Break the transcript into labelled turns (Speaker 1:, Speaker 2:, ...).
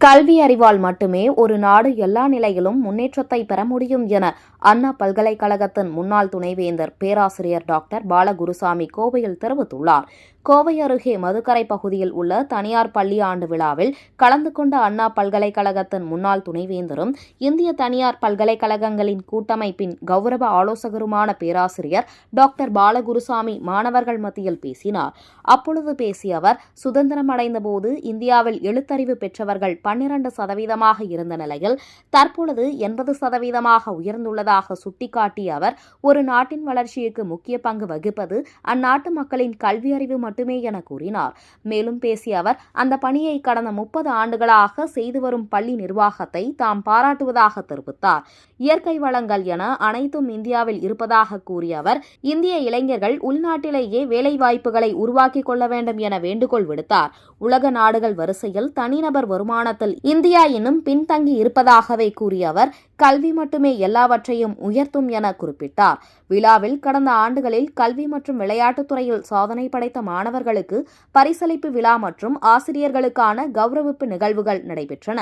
Speaker 1: கல்வி அறிவால் மட்டுமே ஒரு நாடு எல்லா நிலையிலும் முன்னேற்றத்தை பெற முடியும் என அண்ணா பல்கலைக்கழகத்தின் முன்னாள் துணைவேந்தர் பேராசிரியர் டாக்டர் பாலகுருசாமி கோவையில் தெரிவித்துள்ளார். கோவை அருகே மதுக்கரை பகுதியில் உள்ள தனியார் பள்ளி ஆண்டு விழாவில் கலந்து கொண்ட அண்ணா பல்கலைக்கழகத்தின் முன்னாள் துணைவேந்தரும் இந்திய தனியார் பல்கலைக்கழகங்களின் கூட்டமைப்பின் கௌரவ ஆலோசகருமான பேராசிரியர் டாக்டர் பாலகுருசாமி மாணவர்கள் மத்தியில் பேசினார். அப்பொழுது பேசிய அவர், சுதந்திரம் அடைந்தபோது இந்தியாவில் எழுத்தறிவு பெற்றவர்கள் 12% இருந்த நிலையில் தற்பொழுது 80% உயர்ந்துள்ளதாக சுட்டிக்காட்டிய அவர், ஒரு நாட்டின் வளர்ச்சிக்கு முக்கிய பங்கு வகிப்பது அந்நாட்டு மக்களின் கல்வி அறிவு மட்டுமே என கூறினார். மேலும் பேசிய அவர், அந்த பணியை கடந்த 30 ஆண்டுகளாக செய்து வரும் பள்ளி நிர்வாகத்தை தாம் பாராட்டுவதாக தெரிவித்தார். இயற்கை வளங்கள் என அனைத்தும் இந்தியாவில் இருப்பதாக கூறிய அவர், இந்திய இளைஞர்கள் உள்நாட்டிலேயே வேலைவாய்ப்புகளை உருவாக்கிக் கொள்ள வேண்டும் என வேண்டுகோள் விடுத்தார். உலக நாடுகள் வரிசையில் தனிநபர் வருமானத்தில் இந்தியா இன்னும் பின்தங்கி இருப்பதாகவே கூறிய அவர், கல்வி மட்டுமே எல்லாவற்றையும் உயர்த்தும் என குறிப்பிட்டார். விழாவில் கடந்த ஆண்டுகளில் கல்வி மற்றும் விளையாட்டுத் துறையில் சாதனை படைத்த மாணவர்களுக்கு பரிசளிப்பு விழா மற்றும் ஆசிரியர்களுக்கான கௌரவிப்பு நிகழ்வுகள் நடைபெற்றன.